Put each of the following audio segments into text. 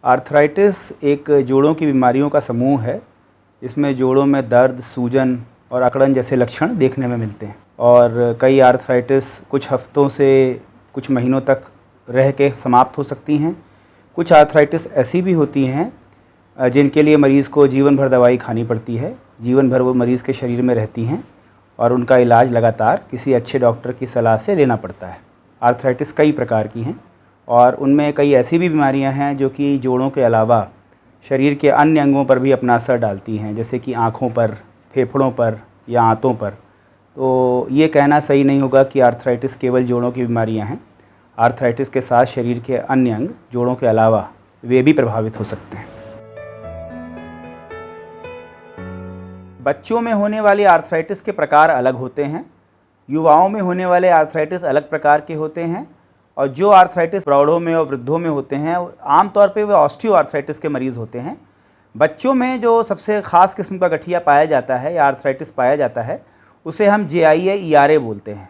Arthritis एक जोड़ों की बीमारियों का समूह है। इसमें जोड़ों में दर्द, सूजन और अकड़न जैसे लक्षण देखने में मिलते हैं और कई आर्थराइटिस कुछ हफ्तों से कुछ महीनों तक रह के समाप्त हो सकती हैं। कुछ आर्थराइटिस ऐसी भी होती हैं जिनके लिए मरीज़ को जीवन भर दवाई खानी पड़ती है। जीवन भर वो मरीज़ के शरीर में रहती हैं और उनका इलाज लगातार किसी अच्छे डॉक्टर की सलाह से लेना पड़ता है। आर्थराइटिस कई प्रकार की हैं और उनमें कई ऐसी भी बीमारियां हैं जो कि जोड़ों के अलावा शरीर के अन्य अंगों पर भी अपना असर डालती हैं, जैसे कि आँखों पर, फेफड़ों पर या आंतों पर। तो ये कहना सही नहीं होगा कि आर्थराइटिस केवल जोड़ों की बीमारियां हैं। आर्थराइटिस के साथ शरीर के अन्य अंग जोड़ों के अलावा वे भी प्रभावित हो सकते हैं। बच्चों में होने वाली आर्थराइटिस के प्रकार अलग होते हैं। युवाओं में होने वाले आर्थराइटिस अलग प्रकार के होते हैं और जो आर्थराइटिस प्रौढ़ों में और वृद्धों में होते हैं आमतौर पे वे ऑस्टियोआर्थराइटिस के मरीज़ होते हैं। बच्चों में जो सबसे ख़ास किस्म का गठिया पाया जाता है या आर्थराइटिस पाया जाता है उसे हम JIA-ERA बोलते हैं।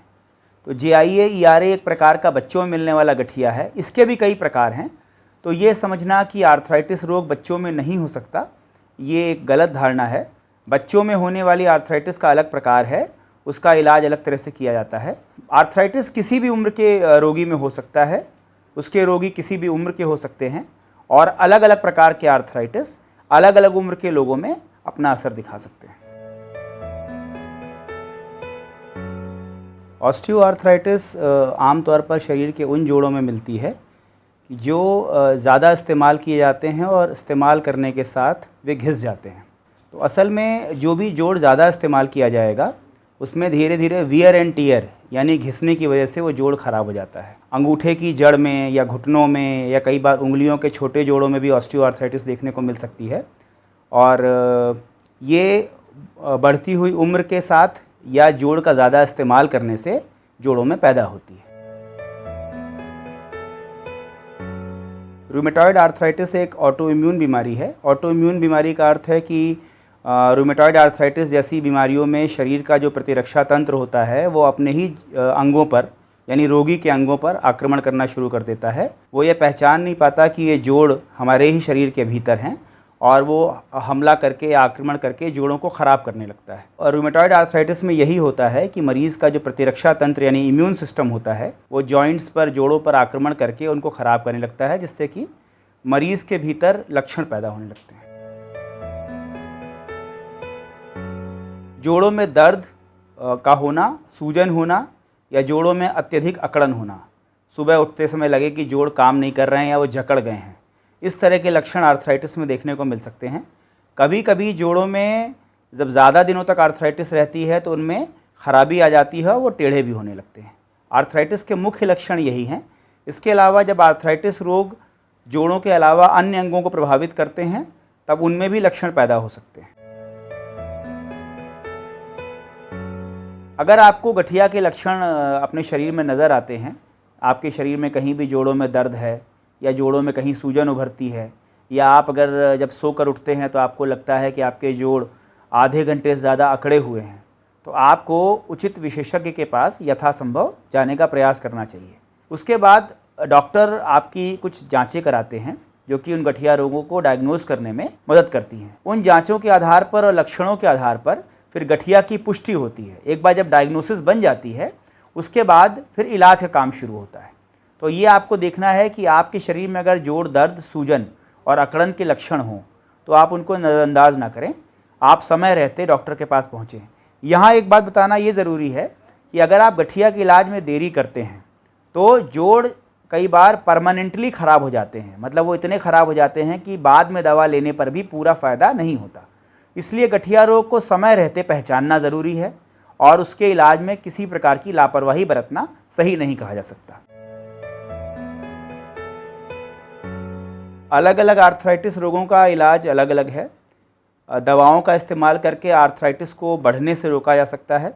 तो JIA-ERA एक प्रकार का बच्चों में मिलने वाला गठिया है। इसके भी कई प्रकार हैं। तो ये समझना कि आर्थराइटिस रोग बच्चों में नहीं हो सकता, ये एक गलत धारणा है। बच्चों में होने वाली आर्थराइटिस का अलग प्रकार है, उसका इलाज अलग तरह से किया जाता है। आर्थराइटिस किसी भी उम्र के रोगी में हो सकता है, उसके रोगी किसी भी उम्र के हो सकते हैं और अलग अलग प्रकार के आर्थराइटिस अलग अलग उम्र के लोगों में अपना असर दिखा सकते हैं। ऑस्टियोआर्थराइटिस आमतौर पर शरीर के उन जोड़ों में मिलती है जो ज़्यादा इस्तेमाल किए जाते हैं और इस्तेमाल करने के साथ वे घिस जाते हैं। तो असल में जो भी जोड़ ज़्यादा इस्तेमाल किया जाएगा उसमें धीरे धीरे वियर एंड टियर यानी घिसने की वजह से वो जोड़ ख़राब हो जाता है। अंगूठे की जड़ में या घुटनों में या कई बार उंगलियों के छोटे जोड़ों में भी ऑस्टियोआर्थराइटिस देखने को मिल सकती है और ये बढ़ती हुई उम्र के साथ या जोड़ का ज़्यादा इस्तेमाल करने से जोड़ों में पैदा होती है। रूमेटॉइड आर्थराइटिस एक ऑटो इम्यून बीमारी है। ऑटो इम्यून बीमारी का अर्थ है कि रूमेटॉइड आर्थराइटिस जैसी बीमारियों में शरीर का जो प्रतिरक्षा तंत्र होता है वो अपने ही अंगों पर यानी रोगी के अंगों पर आक्रमण करना शुरू कर देता है। वो ये पहचान नहीं पाता कि ये जोड़ हमारे ही शरीर के भीतर हैं और वो हमला करके या आक्रमण करके जोड़ों को ख़राब करने लगता है। और रूमेटॉइड आर्थराइटिस में यही होता है कि मरीज़ का जो प्रतिरक्षा तंत्र यानी इम्यून सिस्टम होता है वो जॉइंट्स पर, जोड़ों पर आक्रमण करके उनको ख़राब करने लगता है, जिससे कि मरीज़ के भीतर लक्षण पैदा होने लगते हैं। जोड़ों में दर्द का होना, सूजन होना या जोड़ों में अत्यधिक अकड़न होना, सुबह उठते समय लगे कि जोड़ काम नहीं कर रहे हैं या वो जकड़ गए हैं, इस तरह के लक्षण आर्थराइटिस में देखने को मिल सकते हैं। कभी कभी जोड़ों में जब ज़्यादा दिनों तक आर्थराइटिस रहती है तो उनमें खराबी आ जाती है, वो टेढ़े भी होने लगते हैं। आर्थराइटिस के मुख्य लक्षण यही हैं। इसके अलावा जब आर्थराइटिस रोग जोड़ों के अलावा अन्य अंगों को प्रभावित करते हैं तब उनमें भी लक्षण पैदा हो सकते हैं। अगर आपको गठिया के लक्षण अपने शरीर में नज़र आते हैं, आपके शरीर में कहीं भी जोड़ों में दर्द है या जोड़ों में कहीं सूजन उभरती है या आप अगर जब सोकर उठते हैं तो आपको लगता है कि आपके जोड़ आधे घंटे से ज़्यादा अकड़े हुए हैं, तो आपको उचित विशेषज्ञ के पास यथासंभव जाने का प्रयास करना चाहिए। उसके बाद डॉक्टर आपकी कुछ जांचें कराते हैं जो कि उन गठिया रोगों को डायग्नोज करने में मदद करती हैं। उन जांचों के आधार पर और लक्षणों के आधार पर फिर गठिया की पुष्टि होती है। एक बार जब डायग्नोसिस बन जाती है उसके बाद फिर इलाज का काम शुरू होता है। तो ये आपको देखना है कि आपके शरीर में अगर जोड़ दर्द, सूजन और अकड़न के लक्षण हों तो आप उनको नज़रअंदाज ना करें, आप समय रहते डॉक्टर के पास पहुँचें। यहाँ एक बात बताना ये ज़रूरी है कि अगर आप गठिया के इलाज में देरी करते हैं तो जोड़ कई बार परमानेंटली ख़राब हो जाते हैं, मतलब वो इतने ख़राब हो जाते हैं कि बाद में दवा लेने पर भी पूरा फ़ायदा नहीं होता। इसलिए गठिया रोग को समय रहते पहचानना ज़रूरी है और उसके इलाज में किसी प्रकार की लापरवाही बरतना सही नहीं कहा जा सकता। अलग अलग आर्थराइटिस रोगों का इलाज अलग अलग है। दवाओं का इस्तेमाल करके आर्थराइटिस को बढ़ने से रोका जा सकता है।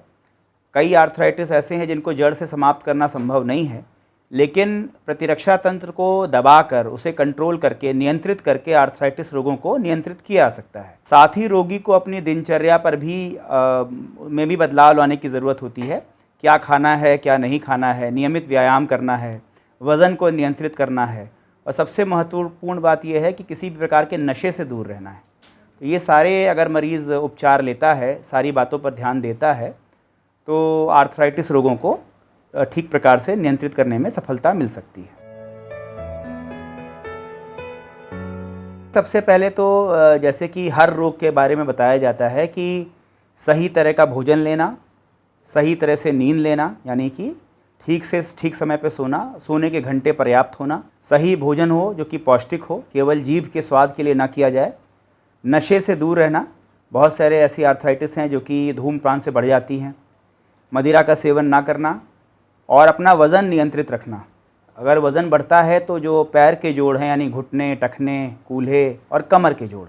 कई आर्थराइटिस ऐसे हैं जिनको जड़ से समाप्त करना संभव नहीं है, लेकिन प्रतिरक्षा तंत्र को दबाकर, उसे कंट्रोल करके, नियंत्रित करके आर्थराइटिस रोगों को नियंत्रित किया जा सकता है। साथ ही रोगी को अपनी दिनचर्या पर भी बदलाव लाने की ज़रूरत होती है। क्या खाना है, क्या नहीं खाना है, नियमित व्यायाम करना है, वज़न को नियंत्रित करना है, और सबसे महत्वपूर्ण बात यह है कि किसी भी प्रकार के नशे से दूर रहना है। तो ये सारे अगर मरीज़ उपचार लेता है, सारी बातों पर ध्यान देता है, तो आर्थराइटिस रोगों को ठीक प्रकार से नियंत्रित करने में सफलता मिल सकती है। सबसे पहले तो जैसे कि हर रोग के बारे में बताया जाता है कि सही तरह का भोजन लेना, सही तरह से नींद लेना, यानी कि ठीक समय पे सोना, सोने के घंटे पर्याप्त होना, सही भोजन हो जो कि पौष्टिक हो, केवल जीभ के स्वाद के लिए ना किया जाए, नशे से दूर रहना। बहुत सारे ऐसी आर्थराइटिस हैं जो कि धूम्रपान से बढ़ जाती हैं, मदिरा का सेवन ना करना और अपना वज़न नियंत्रित रखना। अगर वज़न बढ़ता है तो जो पैर के जोड़ हैं, यानी घुटने, टखने, कूल्हे और कमर के जोड़,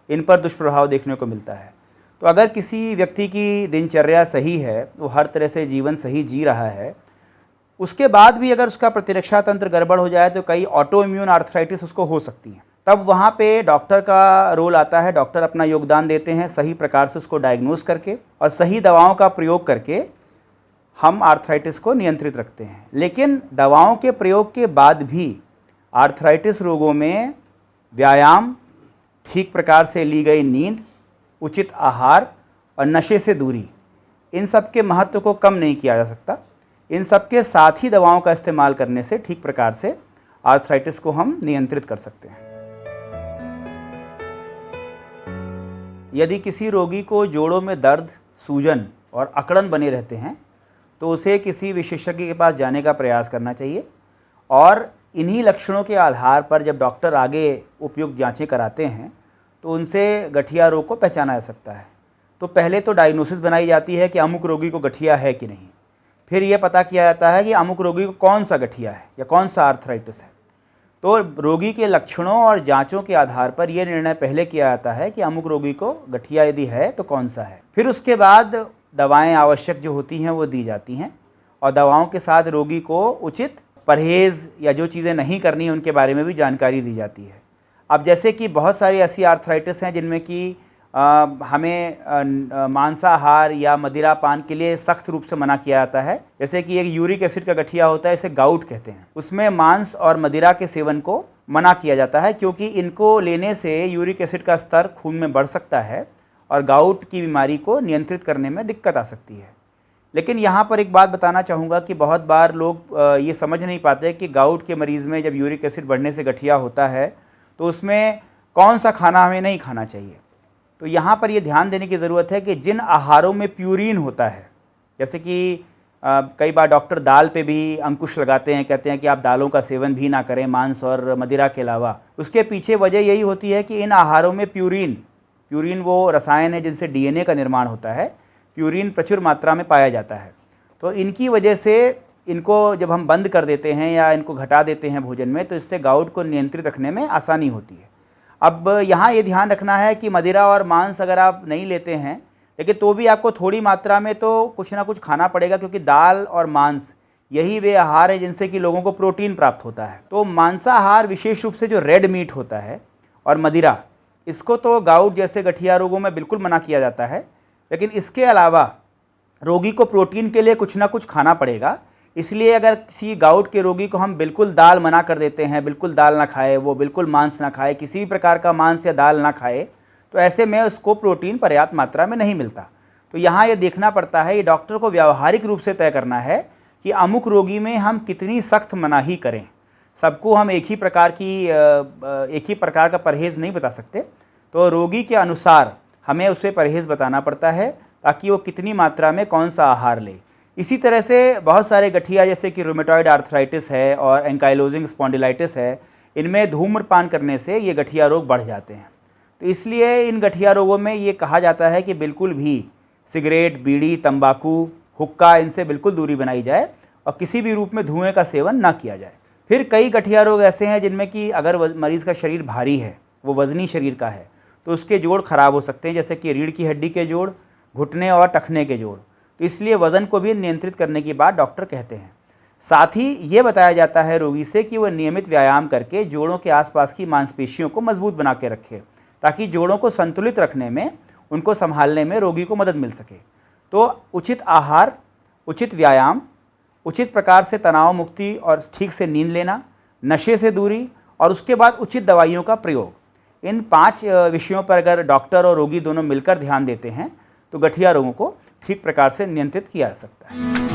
इन पर दुष्प्रभाव देखने को मिलता है। तो अगर किसी व्यक्ति की दिनचर्या सही है, वो हर तरह से जीवन सही जी रहा है, उसके बाद भी अगर उसका प्रतिरक्षा तंत्र गड़बड़ हो जाए तो कई ऑटो इम्यून आर्थराइटिस उसको हो सकती है। तब वहाँ पे डॉक्टर का रोल आता है। डॉक्टर अपना योगदान देते हैं सही प्रकार से उसको डायग्नोज करके, और सही दवाओं का प्रयोग करके हम आर्थराइटिस को नियंत्रित रखते हैं। लेकिन दवाओं के प्रयोग के बाद भी आर्थराइटिस रोगों में व्यायाम, ठीक प्रकार से ली गई नींद, उचित आहार और नशे से दूरी, इन सब के महत्व को कम नहीं किया जा सकता। इन सब के साथ ही दवाओं का इस्तेमाल करने से ठीक प्रकार से आर्थराइटिस को हम नियंत्रित कर सकते हैं। यदि किसी रोगी को जोड़ों में दर्द, सूजन और अकड़न बने रहते हैं तो उसे किसी विशेषज्ञ के पास जाने का प्रयास करना चाहिए, और इन्हीं लक्षणों के आधार पर जब डॉक्टर आगे उपयुक्त जांचें कराते हैं तो उनसे गठिया रोग को पहचाना जा सकता है। तो पहले तो डायग्नोसिस बनाई जाती है कि अमुक रोगी को गठिया है कि नहीं, फिर यह पता किया जाता है कि अमुक रोगी को कौन सा गठिया है या कौन सा आर्थराइटिस है। तो रोगी के लक्षणों और जांचों के आधार पर यह निर्णय पहले किया जाता है कि अमुक रोगी को गठिया यदि है तो कौन सा है। फिर उसके बाद दवाएं आवश्यक जो होती हैं वो दी जाती हैं, और दवाओं के साथ रोगी को उचित परहेज़ या जो चीज़ें नहीं करनी उनके बारे में भी जानकारी दी जाती है। अब जैसे कि बहुत सारी ऐसी आर्थराइटिस हैं जिनमें कि हमें मांसाहार या मदिरा पान के लिए सख्त रूप से मना किया जाता है। जैसे कि एक यूरिक एसिड का गठिया होता है, इसे गाउट कहते हैं, उसमें मांस और मदिरा के सेवन को मना किया जाता है, क्योंकि इनको लेने से यूरिक एसिड का स्तर खून में बढ़ सकता है और गाउट की बीमारी को नियंत्रित करने में दिक्कत आ सकती है। लेकिन यहाँ पर एक बात बताना चाहूँगा कि बहुत बार लोग ये समझ नहीं पाते कि गाउट के मरीज़ में जब यूरिक एसिड बढ़ने से गठिया होता है तो उसमें कौन सा खाना हमें नहीं खाना चाहिए। तो यहाँ पर ये ध्यान देने की ज़रूरत है कि जिन आहारों में प्यूरिन होता है, जैसे कि कई बार डॉक्टर दाल पे भी अंकुश लगाते हैं, कहते हैं कि आप दालों का सेवन भी ना करें मांस और मदिरा के अलावा। उसके पीछे वजह यही होती है कि इन आहारों में प्यूरिन वो रसायन है जिनसे डीएनए का निर्माण होता है, प्यूरिन प्रचुर मात्रा में पाया जाता है। तो इनकी वजह से इनको जब हम बंद कर देते हैं या इनको घटा देते हैं भोजन में, तो इससे गाउट को नियंत्रित रखने में आसानी होती है। अब यहाँ ये ध्यान रखना है कि मदिरा और मांस अगर आप नहीं लेते हैं, लेकिन तो भी आपको थोड़ी मात्रा में तो कुछ ना कुछ खाना पड़ेगा, क्योंकि दाल और मांस यही वे आहार है जिनसे कि लोगों को प्रोटीन प्राप्त होता है। तो मांसाहार, विशेष रूप से जो रेड मीट होता है और मदिरा, इसको तो गाउट जैसे गठिया रोगों में बिल्कुल मना किया जाता है। लेकिन इसके अलावा रोगी को प्रोटीन के लिए कुछ ना कुछ खाना पड़ेगा। इसलिए अगर किसी गाउट के रोगी को हम बिल्कुल दाल मना कर देते हैं, बिल्कुल दाल ना खाए, वो बिल्कुल मांस ना खाए, किसी भी प्रकार का मांस या दाल ना खाए, तो ऐसे में उसको प्रोटीन पर्याप्त मात्रा में नहीं मिलता। तो यहाँ ये देखना पड़ता है, ये डॉक्टर को व्यावहारिक रूप से तय करना है कि अमुक रोगी में हम कितनी सख्त मनाही करें। सबको हम एक ही प्रकार का परहेज़ नहीं बता सकते, तो रोगी के अनुसार हमें उसे परहेज़ बताना पड़ता है ताकि वो कितनी मात्रा में कौन सा आहार ले। इसी तरह से बहुत सारे गठिया, जैसे कि रूमेटॉइड आर्थराइटिस है और एंकाइलोजिंग स्पॉन्डिलाइटिस है, इनमें धूम्रपान करने से ये गठिया रोग बढ़ जाते हैं। तो इसलिए इन गठिया रोगों में ये कहा जाता है कि बिल्कुल भी सिगरेट, बीड़ी, तंबाकू, हुक्का, इनसे बिल्कुल दूरी बनाई जाए और किसी भी रूप में धुएं का सेवन ना किया जाए। फिर कई गठिया रोग ऐसे हैं जिनमें कि अगर मरीज़ का शरीर भारी है, वो वज़नी शरीर का है, तो उसके जोड़ खराब हो सकते हैं, जैसे कि रीढ़ की हड्डी के जोड़, घुटने और टखने के जोड़। तो इसलिए वज़न को भी नियंत्रित करने की बात डॉक्टर कहते हैं। साथ ही ये बताया जाता है रोगी से कि वह नियमित व्यायाम करके जोड़ों के आसपास की मांसपेशियों को मजबूत बना के रखे, ताकि जोड़ों को संतुलित रखने में, उनको संभालने में रोगी को मदद मिल सके। तो उचित आहार, उचित व्यायाम, उचित प्रकार से तनाव मुक्ति और ठीक से नींद लेना, नशे से दूरी और उसके बाद उचित दवाइयों का प्रयोग। इन 5 विषयों पर अगर डॉक्टर और रोगी दोनों मिलकर ध्यान देते हैं तो गठिया रोगों को ठीक प्रकार से नियंत्रित किया जा सकता है।